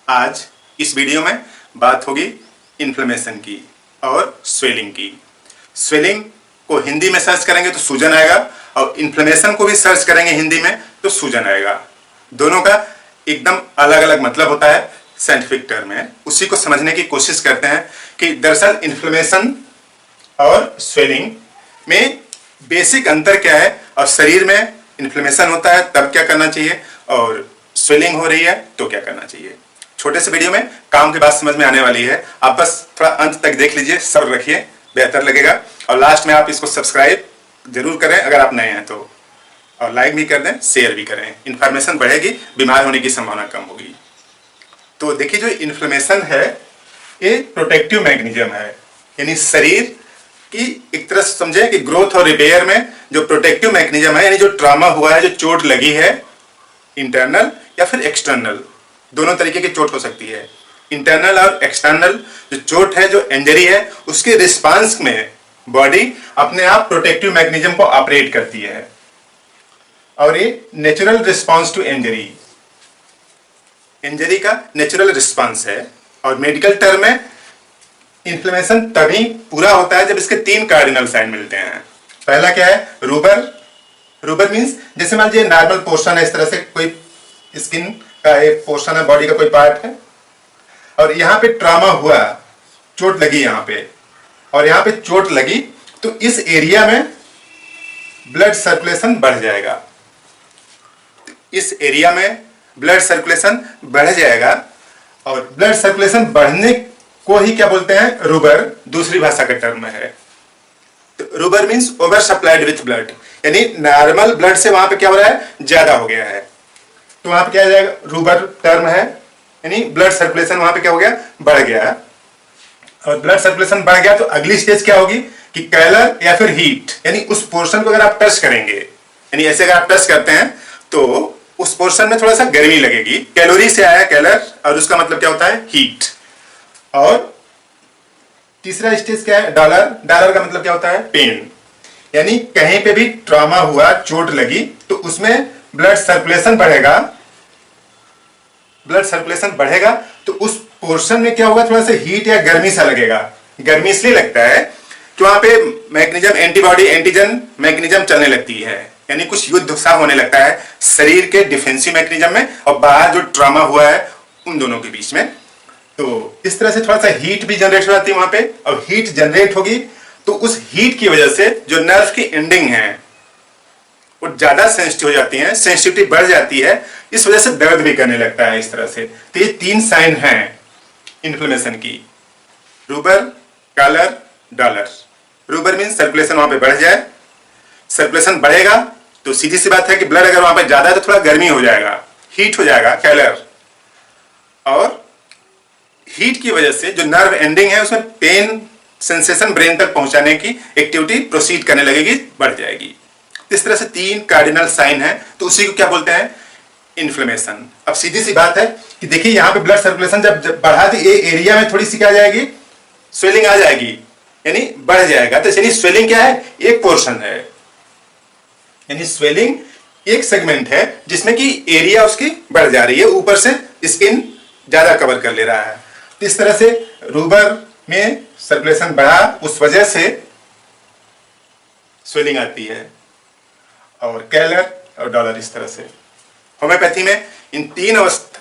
आज इस वीडियो में बात होगी इन्फ्लेमेशन की और स्वेलिंग की। स्वेलिंग को हिंदी में सर्च करेंगे तो सूजन आएगा और इन्फ्लेमेशन को भी सर्च करेंगे हिंदी में तो सूजन आएगा। दोनों का एकदम अलग अलग मतलब होता है साइंटिफिक टर्म में। उसी को समझने की कोशिश करते हैं कि दरअसल इन्फ्लेमेशन और स्वेलिंग में बेसिक अंतर क्या है और शरीर में इन्फ्लेमेशन होता है तब क्या करना चाहिए और स्वेलिंग हो रही है तो क्या करना चाहिए। छोटे से वीडियो में काम की बात समझ में आने वाली है। आप बस थोड़ा अंत तक देख लीजिए, सब्र रखिए, बेहतर लगेगा। और लास्ट में आप इसको सब्सक्राइब जरूर करें अगर आप नए हैं तो, और लाइक भी कर दें, शेयर भी करें। इन्फॉर्मेशन बढ़ेगी, बीमार होने की संभावना कम होगी। तो देखिए, जो इन्फ्लेमेशन है ये प्रोटेक्टिव मैकेनिज्म है, यानी शरीर कि एक तरह से समझे कि ग्रोथ और रिपेयर में जो प्रोटेक्टिव मैकेनिज्म है, यानी जो ट्रॉमा हुआ है, जो चोट लगी है, इंटरनल या फिर एक्सटर्नल, दोनों तरीके की चोट हो सकती है। इंटरनल और एक्सटर्नल जो चोट है, जो इंजरी है, उसके रिस्पांस में बॉडी अपने आप प्रोटेक्टिव मैकेनिज्म को ऑपरेट करती है और ये natural response to injury, injury का नेचुरल रिस्पांस है। और मेडिकल टर्म में इन्फ्लेमेशन तभी पूरा होता है जब इसके 3 कार्डिनल साइन मिलते हैं। पहला क्या है? रूबर। रूबर मींस जैसे मान लीजिए नॉर्मल पोर्शन है, इस तरह से कोई स्किन का एक पोर्शन है, बॉडी का कोई पार्ट है और यहाँ पे ट्रॉमा हुआ, चोट लगी यहाँ पे, और यहाँ पे चोट लगी तो इस एरिया में ब्लड सर्कुलेशन बढ़ जाएगा। इस एरिया में ब्लड सर्कुलेशन बढ़ जाएगा और ब्लड सर्कुलेशन बढ़ने को ही क्या बोलते हैं? रूबर, दूसरी भाषा का टर्म है। तो rubor means over supplied with blood, यानी नॉर्मल ब्लड से वहां पे क्या हो रहा है? ज्यादा हो गया है, तो वहां पे क्या आ जाएगा? रूबर टर्म है, यानी ब्लड सर्कुलेशन वहां पे क्या हो गया? बढ़ गया। और ब्लड सर्कुलेशन बढ़ गया तो अगली स्टेज क्या होगी कि कैलर या फिर हीट, यानी उस पोर्शन को अगर आप टच करेंगे, यानी ऐसे अगर आप टच करते हैं तो उस पोर्शन में थोड़ा सा गर्मी लगेगी। कैलोरी से आया कैलर और उसका मतलब क्या होता है? हीट। और तीसरा स्टेज क्या है? डॉलर। डॉलर का मतलब क्या होता है? पेन। यानी कहीं पे भी ट्रॉमा हुआ, चोट लगी तो उसमें ब्लड सर्कुलेशन बढ़ेगा। ब्लड सर्कुलेशन बढ़ेगा तो उस पोर्शन में क्या होगा? थोड़ा सा हीट या गर्मी सा लगेगा। गर्मी इसलिए लगता है कि वहां पे मैकेनिज्म, एंटीबॉडी एंटीजन मैकेनिज्म चलने लगती है, यानी कुछ युद्ध सा होने लगता है शरीर के डिफेंसिव मैकेनिज्म में और बाहर जो ट्रॉमा हुआ है उन दोनों के बीच में। तो इस तरह से थोड़ा सा हीट भी जनरेट हो जाती है वहां पे, और हीट जनरेट होगी तो उस हीट की वजह से जो नर्व की एंडिंग है वो ज्यादा सेंसिटिव हो जाती है, सेंसिटिविटी बढ़ जाती है, इस वजह से दर्द भी करने लगता है इस तरह से। तो ये 3 साइन हैं इन्फ्लेमेशन की, रूबर, कॉलर, डॉलर। रूबर मीन सर्कुलेशन वहां पे बढ़ जाए, सर्कुलेशन बढ़ेगा तो सीधी सी बात है कि ब्लड अगर वहां पे ज्यादा है तो थोड़ा गर्मी हो जाएगा, हीट हो जाएगा कैलर, और हीट की वजह से जो नर्व एंडिंग है उसमें पेन सेंसेशन ब्रेन तक पहुंचाने की एक्टिविटी प्रोसीड करने लगेगी, बढ़ जाएगी। इस तरह से 3 कार्डिनल साइन है, तो उसी को क्या बोलते हैं? इन्फ्लेमेशन। अब सीधी सी बात है कि देखिए यहाँ पे ब्लड सर्कुलेशन जब बढ़ा तो ये एरिया में थोड़ी सी क्या आ जाएगी? स्वेलिंग आ जाएगी, यानी बढ़ जाएगा। तो यानी स्वेलिंग क्या है? एक पोर्शन है, यानी स्वेलिंग एक सेगमेंट है जिसमें कि एरिया उसकी बढ़ जा रही है, ऊपर से स्किन ज्यादा कवर कर ले रहा है। तो इस तरह से रूबर में सर्कुलेशन बढ़ा, उस वजह से स्वेलिंग आती है, और कैलर और डॉलर इस तरह से। होम्योपैथी में इन 3 अवस्था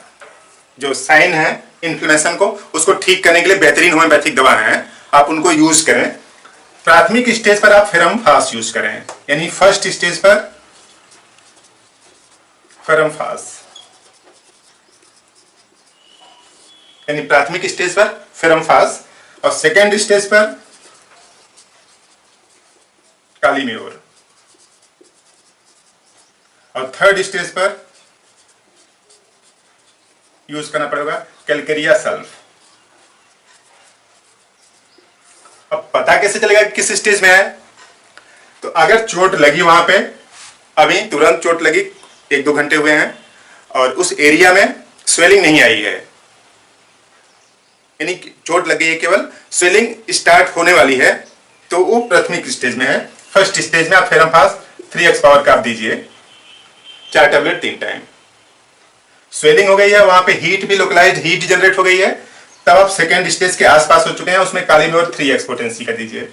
जो साइन है इन्फ्लेमेशन को, उसको ठीक करने के लिए बेहतरीन होम्योपैथिक दवा है, आप उनको यूज करें। प्राथमिक स्टेज पर आप फेरमफास यूज करें, यानी फर्स्ट स्टेज पर फेरमफास, यानी प्राथमिक स्टेज पर फेरमफास, और सेकेंड स्टेज पर कालीम्योर, और थर्ड स्टेज पर यूज करना पड़ेगा कैलकेरिया सल्फ। अब पता कैसे चलेगा किस स्टेज में है? तो अगर चोट लगी वहां पे, अभी तुरंत चोट लगी, 1-2 घंटे हुए हैं और उस एरिया में स्वेलिंग नहीं आई है, यानी चोट लगी है, केवल स्वेलिंग स्टार्ट होने वाली है, तो वो प्राथमिक स्टेज में है। फर्स्ट स्टेज में आप फेरमफास 3x पावर का आप दीजिए, 4 टैबलेट 3 टाइम। स्वेलिंग हो गई है, वहां पे हीट भी लोकलाइज्ड हीट जनरेट हो गई है, तब आप सेकेंड स्टेज के आसपास हो चुके हैं, उसमें काली में और 3x पोटेंसी कर दीजिए।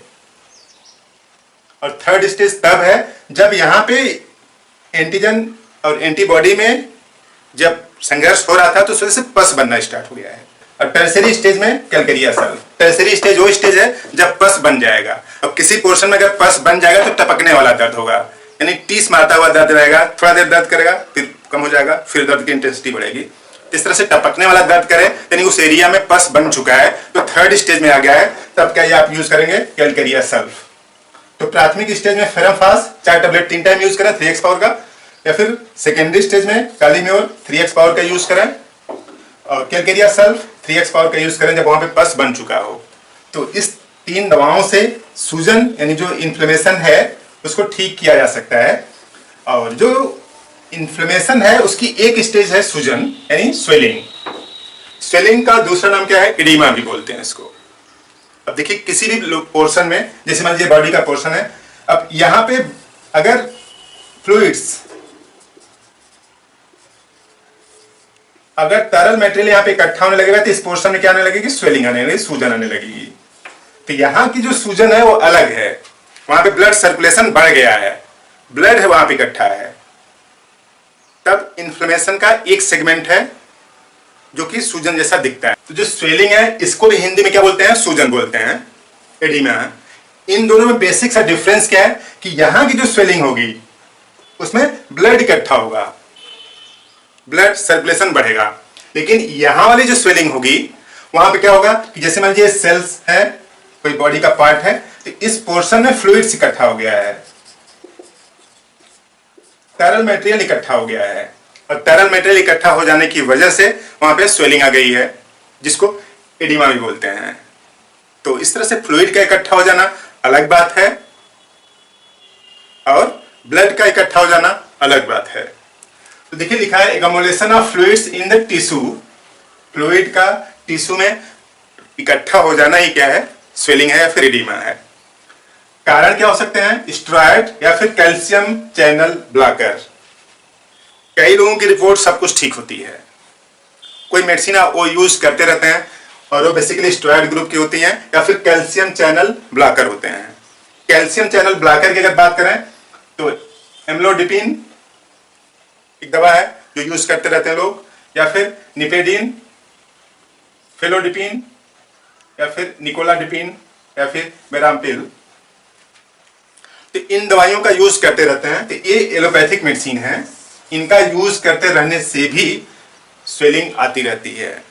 और थर्ड स्टेज तब है जब यहां पे एंटीजन और एंटीबॉडी में जब संघर्ष हो रहा था तो उस वजह से पस बनना स्टार्ट हो गया है। और टर्सरी स्टेज में कैलकेरिया सेल। टर्सरी स्टेज वो स्टेज है जब पस बन जाएगा। अब किसी पोर्शन में अगर पस बन जाएगा तो टपकने वाला दर्द होगा, यानी टीस मारता हुआ दर्द रहेगा, थोड़ा देर दर्द करेगा फिर कम हो जाएगा, फिर दर्द की इंटेंसिटी बढ़ेगी। इस तरह से टपकने वाला दर्द करे, यानी उस एरिया में पस बन चुका है तो थर्ड स्टेज में आ गया है, तब क्या ये आप यूज करेंगे कैलकेरिया सल्फ। तो प्राथमिक स्टेज में फेरमफास 4 टैबलेट 3 टाइम यूज करें 3x पावर का, या फिर सेकेंडरी स्टेज में कालीम्योर 3x पावर का यूज करें, और कैलकेरिया सल्फ 3x पावर का यूज करें जब वहां पे पस बन चुका हो। तो इस 3 दवाओं से सूजन यानी जो इन्फ्लेमेशन है उसको ठीक किया जा सकता है। और जो इन्फ्लेमेशन है उसकी एक स्टेज है सूजन यानी स्वेलिंग। स्वेलिंग का दूसरा नाम क्या है? एडिमा भी बोलते हैं इसको। अब देखिए किसी भी पोर्शन में, जैसे मान लीजिए बॉडी का पोर्शन है, अब यहां पे अगर फ्लूइड्स, अगर तरल मटेरियल यहां पे इकट्ठा होने लगेगा तो इस पोर्शन में क्या आने लगेगी? स्वेलिंग आने लगेगी, सूजन आने लगेगी। तो यहां की जो सूजन है वो अलग है, वहां पे ब्लड सर्कुलेशन बढ़ गया है, ब्लड है वहां पे इकट्ठा है, तब इन्फ्लेमेशन का एक सेगमेंट है जो कि सूजन जैसा दिखता है। तो जो स्वेलिंग है इसको भी हिंदी में क्या बोलते हैं? सूजन बोलते हैं, एडिमा। इन दोनों में बेसिक सा डिफरेंस क्या है कि यहां की जो स्वेलिंग होगी उसमें ब्लड इकट्ठा होगा, ब्लड सर्कुलेशन बढ़ेगा, लेकिन यहां वाली जो स्वेलिंग होगी वहां पे क्या होगा कि जैसे मान लीजिए सेल्स है, कोई बॉडी का पार्ट है, तो इस पोर्शन में फ्लूइड्स इकट्ठा हो गया है, तरल मटेरियल इकट्ठा हो गया है, और तरल मटेरियल इकट्ठा हो जाने की वजह से वहां पे स्वेलिंग आ गई है, जिसको एडिमा भी बोलते हैं। तो इस तरह से फ्लूइड का इकट्ठा हो जाना अलग बात है और ब्लड का इकट्ठा हो जाना अलग बात है। तो देखिए लिखा है accumulation of fluids in the tissue. Fluid का टिश्यू में इकट्ठा हो जाना ही क्या है? स्वेलिंग है या फिर एडिमा है। कारण क्या हो सकते हैं? स्टेरॉइड या फिर कैल्शियम चैनल ब्लॉकर। कई लोगों की रिपोर्ट सब कुछ ठीक होती है, कोई मेडिसिन वो यूज करते रहते हैं और वो बेसिकली स्टेरॉइड ग्रुप की होती हैं या फिर कैल्शियम चैनल ब्लॉकर होते हैं। कैल्शियम चैनल ब्लॉकर की अगर बात करें तो एम्लोडिपिन एक दवा है जो यूज करते रहते हैं लोग, या फिर निपेडिन, फेलोडिपिन, या फिर निकोलाडिपिन, या फिर मेरामपिल। तो इन दवाइयों का यूज करते रहते हैं। तो ये एलोपैथिक मेडिसिन है, इनका यूज करते रहने से भी स्वेलिंग आती रहती है।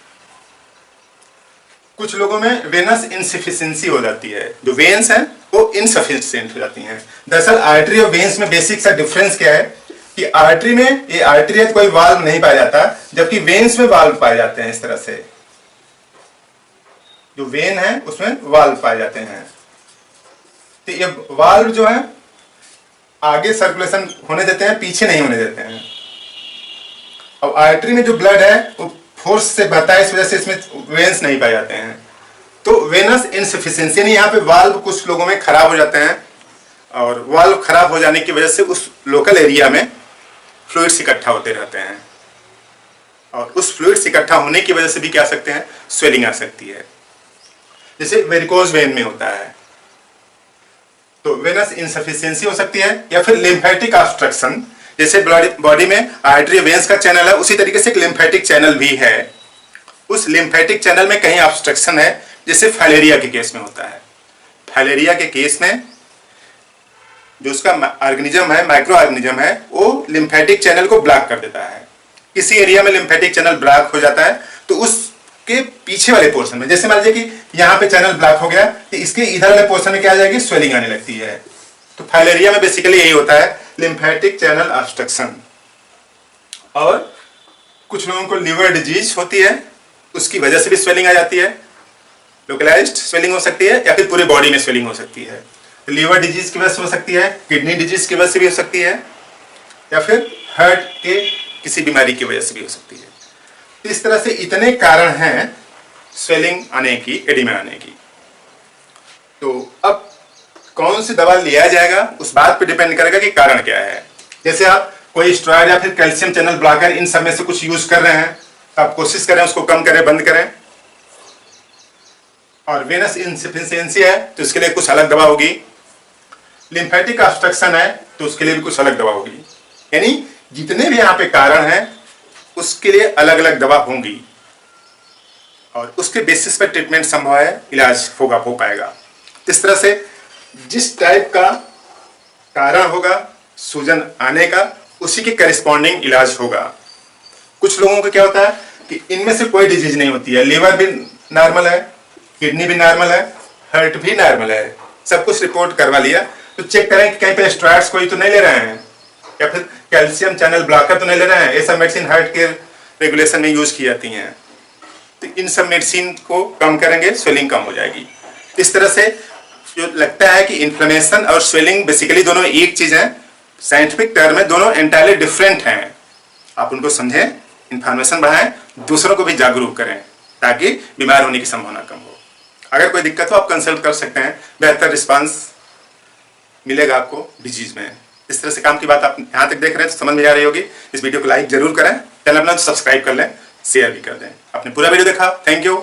कुछ लोगों में वेनस इनसफिशिएंसी हो जाती है, जो वेन्स हैं वो इनसफिशिएंट हो जाती हैं। दरअसल आर्टरी और वेन्स में बेसिक सा डिफरेंस क्या है कि आर्टरी में ये आर्टरी है, कोई वाल्व नहीं पाया जाता, जबकि वेन्स में वाल्व पाए जाते हैं। इस तरह से जो वेन है उसमें वाल्व पाए जाते हैं। तो ये वाल्व जो है आगे सर्कुलेशन होने देते हैं, पीछे नहीं होने देते हैं। अब आर्टरी में जो ब्लड है वो फोर्स से बहता है, इस वजह से इसमें वेन्स नहीं पाए जाते हैं। तो वेनस इनसफिशिएंसी यानी यहाँ पे वाल्व कुछ लोगों में खराब हो जाते हैं, और वाल्व खराब हो जाने की वजह से उस लोकल एरिया में फ्लूइड्स इकट्ठा होते रहते हैं, और उस फ्लूइड्स इकट्ठा होने की वजह से भी क्या आ सकते हैं? स्वेलिंग आ सकती है, जैसे वेरिकोज वेन में होता है। तो वेनस इनसफिशिएंसी हो सकती है, या फिर लिम्फेटिक ऑब्स्ट्रक्शन। जैसे बॉडी में आर्टरी वेन्स का चैनल है, उसी तरीके से एक लिम्फेटिक चैनल भी है। उस लिम्फेटिक चैनल में कहीं ऑब्स्ट्रक्शन है, जैसे फाइलेरिया के केस में होता है। फाइलेरिया के केस में जो उसका ऑर्गेनिज्म है, माइक्रो ऑर्गेनिज्म है, वो लिम्फेटिक चैनल को ब्लॉक कर देता है। किसी एरिया में लिम्फेटिक चैनल ब्लॉक हो जाता है तो उसके पीछे वाले पोर्शन में, जैसे मान लीजिए कि यहाँ पे चैनल ब्लॉक हो गया तो इसके इधर वाले पोर्शन में क्या आ जाएगी? स्वेलिंग आने लगती है। तो फाइलेरिया में बेसिकली यही होता है, लिम्फेटिक चैनल ऑब्स्ट्रक्शन। और कुछ लोगों को लिवर डिजीज होती है, उसकी वजह से भी स्वेलिंग आ जाती है। लोकलाइज्ड स्वेलिंग हो सकती है या फिर पूरे बॉडी में स्वेलिंग हो सकती है। लिवर डिजीज की वजह से हो सकती है, किडनी डिजीज की वजह से भी हो सकती है, या फिर हार्ट के किसी बीमारी की वजह से भी हो सकती है। तो इस तरह से इतने कारण हैं स्वेलिंग आने की, एडिमा आने की। तो अब कौन सी दवा लिया जाएगा उस बात पर डिपेंड करेगा कि कारण क्या है। जैसे आप कोई स्टेरॉइड या फिर कैल्शियम चैनल ब्लॉकर, इन सब में से कुछ यूज कर रहे हैं तो आप कोशिश करें उसको कम करें, बंद करें। और वेनस इनसफिशियंसी है तो इसके लिए कुछ अलग दवा होगी। लिम्फेटिक ऑब्स्ट्रक्शन है तो उसके लिए भी कुछ अलग दवा होगी। यानी जितने भी यहाँ पे कारण हैं उसके लिए अलग अलग दवा होंगी और उसके बेसिस पर ट्रीटमेंट संभव है, इलाज हो पाएगा। इस तरह से जिस टाइप का कारण होगा सूजन आने का, उसी के करिस्पॉन्डिंग इलाज होगा। कुछ लोगों को क्या होता है कि इनमें से कोई डिजीज नहीं होती है, लीवर भी नॉर्मल है, किडनी भी नॉर्मल है, हार्ट भी नॉर्मल है, सब कुछ रिपोर्ट करवा लिया, तो चेक करें कि कहीं पे स्टेरॉइड्स कोई तो नहीं ले रहे हैं या फिर कैल्शियम चैनल ब्लॉकर तो नहीं ले रहे हैं। ये सब मेडिसिन हार्ट के रेगुलेशन में यूज की जाती हैं, तो इन सब मेडिसिन को कम करेंगे, स्वेलिंग कम हो जाएगी। इस तरह से जो लगता है कि इन्फ्लेमेशन और स्वेलिंग बेसिकली दोनों एक चीज है, साइंटिफिक टर्म में दोनों एंटायरली डिफरेंट हैं। आप उनको समझें, इंफॉर्मेशन बढ़ाएं, दूसरों को भी जागरूक करें ताकि बीमार होने की संभावना कम हो। अगर कोई दिक्कत हो आप कंसल्ट कर सकते हैं, बेहतर रिस्पांस मिलेगा आपको डिजीज में। इस तरह से काम की बात आप यहाँ तक देख रहे हैं तो समझ में आ रही होगी। इस वीडियो को लाइक जरूर करें, चैनल अपना सब्सक्राइब कर लें, शेयर भी कर दें। आपने पूरा वीडियो देखा, थैंक यू।